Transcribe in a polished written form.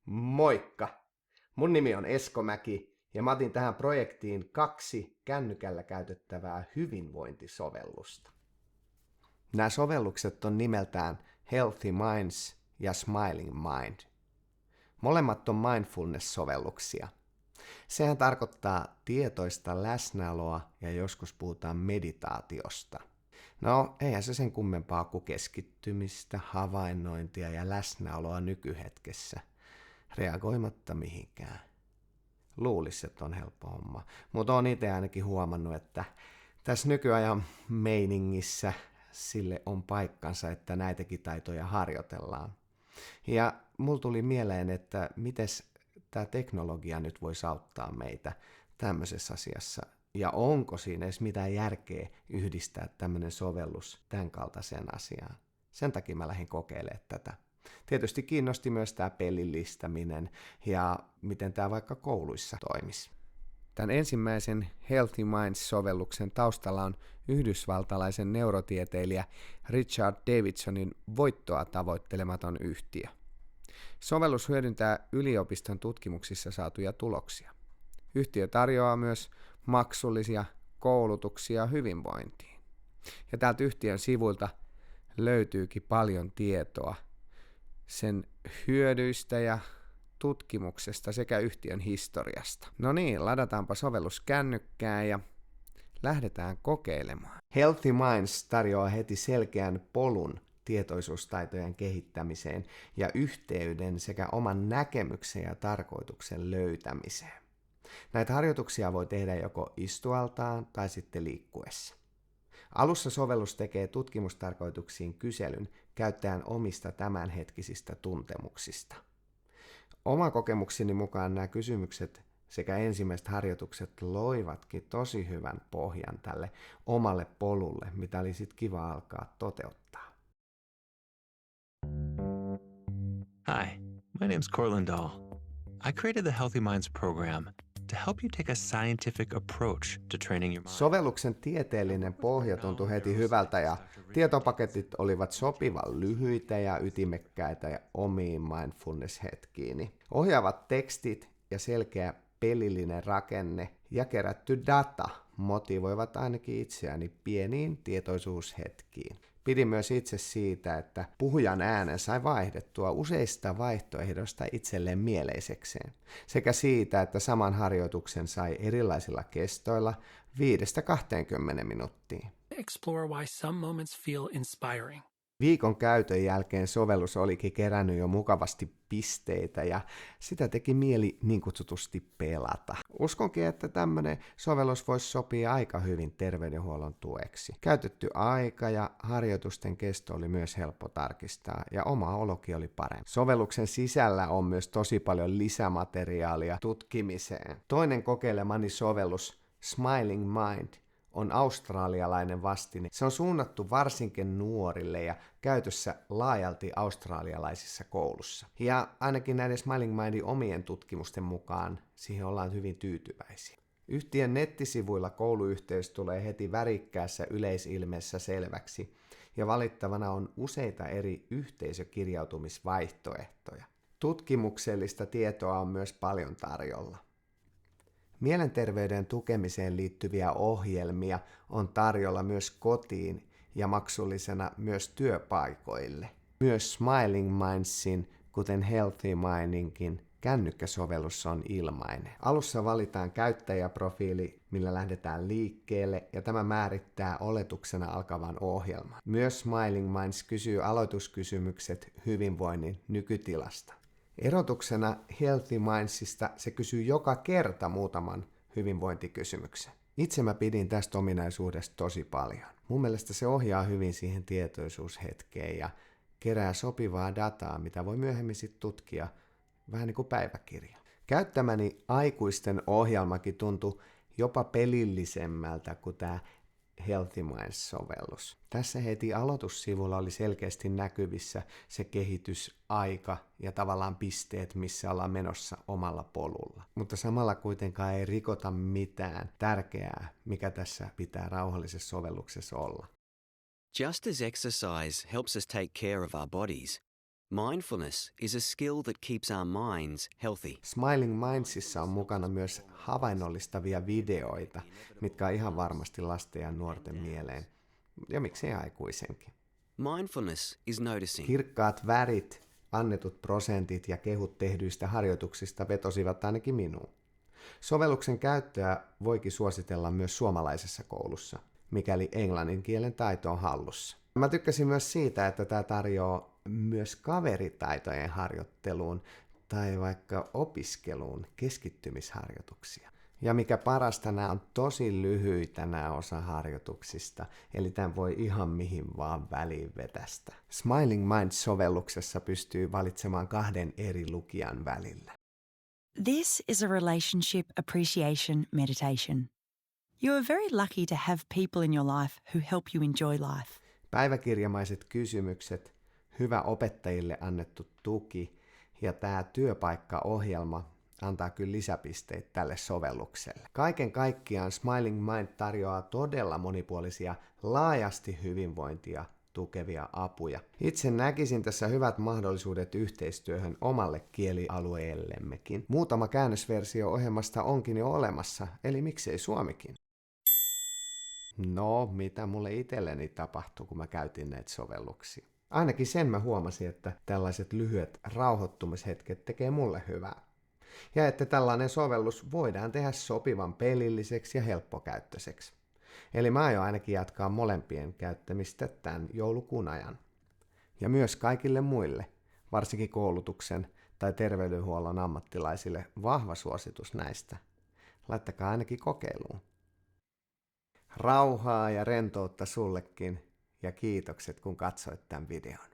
Moikka! Mun nimi on Esko Mäki ja mä otin tähän projektiin 2 kännykällä käytettävää hyvinvointisovellusta. Nämä sovellukset on nimeltään Healthy Minds ja Smiling Mind. Molemmat on mindfulness-sovelluksia. Sehän tarkoittaa tietoista läsnäoloa ja joskus puhutaan meditaatiosta. No, eihän se sen kummempaa kuin keskittymistä, havainnointia ja läsnäoloa nykyhetkessä, reagoimatta mihinkään. Luulisi, että on helppo homma, mutta olen itse ainakin huomannut, että tässä nykyajan meiningissä sille on paikkansa, että näitäkin taitoja harjoitellaan. Ja mulla tuli mieleen, että mites tämä teknologia nyt voisi auttaa meitä tämmöisessä asiassa. Ja onko siinä edes mitään järkeä yhdistää tämmöinen sovellus tämän kaltaiseen asiaan. Sen takia mä lähdin kokeilemaan tätä. Tietysti kiinnosti myös tämä pelillistäminen ja miten tämä vaikka kouluissa toimisi. Tämän ensimmäisen Healthy Minds-sovelluksen taustalla on yhdysvaltalaisen neurotieteilijä Richard Davidsonin voittoa tavoittelematon yhtiö. Sovellus hyödyntää yliopiston tutkimuksissa saatuja tuloksia. Yhtiö tarjoaa myös maksullisia koulutuksia hyvinvointiin. Ja täältä yhtiön sivuilta löytyykin paljon tietoa sen hyödyistä ja tutkimuksesta sekä yhtiön historiasta. No niin, ladataanpa sovellus kännykkään ja lähdetään kokeilemaan. Healthy Minds tarjoaa heti selkeän polun tietoisuustaitojen kehittämiseen ja yhteyden sekä oman näkemyksen ja tarkoituksen löytämiseen. Näitä harjoituksia voi tehdä joko istualtaan tai sitten liikkuessa. Alussa sovellus tekee tutkimustarkoituksiin kyselyn käyttäjän omista tämänhetkisistä tuntemuksista. Oma kokemukseni mukaan nämä kysymykset sekä ensimmäiset harjoitukset loivatkin tosi hyvän pohjan tälle omalle polulle, mitä oli sitten kiva alkaa toteuttaa. Hi, my name's Cortland Dahl. I created the Healthy Minds program to help you take a scientific approach to training your mind. Sovelluksen tieteellinen pohja tuntui heti hyvältä ja tietopaketit olivat sopivan lyhyitä ja ytimekkäitä ja omiin mindfulness-hetkiini. Ohjaavat tekstit ja selkeä pelillinen rakenne ja kerätty data motivoivat ainakin itseäni pieniin tietoisuushetkiin. Pidin myös itse siitä, että puhujan äänen sai vaihdettua useista vaihtoehdoista itselleen mieleisekseen, sekä siitä, että saman harjoituksen sai erilaisilla kestoilla 5-20 minuuttia. Explore why some moments feel inspiring. Viikon käytön jälkeen sovellus olikin kerännyt jo mukavasti pisteitä ja sitä teki mieli niin kutsutusti pelata. Uskonkin, että tämmöinen sovellus voisi sopia aika hyvin terveydenhuollon tueksi. Käytetty aika ja harjoitusten kesto oli myös helppo tarkistaa ja oma olokin oli parempi. Sovelluksen sisällä on myös tosi paljon lisämateriaalia tutkimiseen. Toinen kokeilemani sovellus, Smiling Mind, on australialainen vastine. Se on suunnattu varsinkin nuorille ja käytössä laajalti australialaisissa koulussa. Ja ainakin näiden Smiling Mindin omien tutkimusten mukaan siihen ollaan hyvin tyytyväisiä. Yhtiön nettisivuilla kouluyhteys tulee heti värikkäässä yleisilmeessä selväksi ja valittavana on useita eri yhteisökirjautumisvaihtoehtoja. Tutkimuksellista tietoa on myös paljon tarjolla. Mielenterveyden tukemiseen liittyviä ohjelmia on tarjolla myös kotiin ja maksullisena myös työpaikoille. Myös Smiling Mindsin, kuten Healthy Mindinkin, kännykkäsovellus on ilmainen. Alussa valitaan käyttäjäprofiili, millä lähdetään liikkeelle, ja tämä määrittää oletuksena alkavan ohjelman. Myös Smiling Minds kysyy aloituskysymykset hyvinvoinnin nykytilasta. Erotuksena Healthy Mindsista se kysyy joka kerta muutaman hyvinvointikysymyksen. Itse mä pidin tästä ominaisuudesta tosi paljon. Mun mielestä se ohjaa hyvin siihen tietoisuushetkeen ja kerää sopivaa dataa, mitä voi myöhemmin sitten tutkia vähän niin kuin päiväkirja. Käyttämäni aikuisten ohjelmakin tuntui jopa pelillisemmältä kuin tämä Healthy Minds-sovellus. Tässä heti aloitussivulla oli selkeästi näkyvissä se kehitysaika ja tavallaan pisteet, missä ollaan menossa omalla polulla. Mutta samalla kuitenkaan ei rikota mitään tärkeää, mikä tässä pitää rauhallisessa sovelluksessa olla. Just as exercise helps us take care of our bodies, Mindfulness is a skill that keeps our minds healthy. Smiling Mindsissa on mukana myös havainnollistavia videoita, mitkä on ihan varmasti lasten ja nuorten mieleen. Ja miksei aikuisenkin. Mindfulness is noticing. Kirkkaat värit, annetut prosentit ja kehut tehdyistä harjoituksista vetosivat ainakin minuun. Sovelluksen käyttöä voikin suositella myös suomalaisessa koulussa, mikäli englannin kielen taito on hallussa. Mä tykkäsin myös siitä, että tämä tarjoaa myös kaveritaitojen harjoitteluun tai vaikka opiskeluun keskittymisharjoituksia. Ja mikä parasta, nämä on tosi lyhyitä nämä osa harjoituksista, eli tämän voi ihan mihin vaan väliin vetästä. Smiling Minds-sovelluksessa pystyy valitsemaan 2 eri lukijan välillä. This is a relationship appreciation meditation. You are very lucky to have people in your life who help you enjoy life. Päiväkirjamaiset kysymykset, hyvä opettajille annettu tuki ja tämä työpaikkaohjelma antaa kyllä lisäpisteitä tälle sovellukselle. Kaiken kaikkiaan Smiling Mind tarjoaa todella monipuolisia, laajasti hyvinvointia tukevia apuja. Itse näkisin tässä hyvät mahdollisuudet yhteistyöhön omalle kielialueellemmekin. Muutama käännösversio ohjelmasta onkin jo olemassa, eli miksei suomikin? No, mitä mulle itselleni tapahtui, kun mä käytin näitä sovelluksia? Ainakin sen mä huomasin, että tällaiset lyhyet rauhoittumishetket tekee mulle hyvää. Ja että tällainen sovellus voidaan tehdä sopivan pelilliseksi ja helppokäyttöiseksi. Eli mä aion ainakin jatkaa molempien käyttämistä tämän joulukuun ajan. Ja myös kaikille muille, varsinkin koulutuksen tai terveydenhuollon ammattilaisille, vahva suositus näistä. Laittakaa ainakin kokeiluun. Rauhaa ja rentoutta sullekin ja kiitokset kun katsoit tämän videon.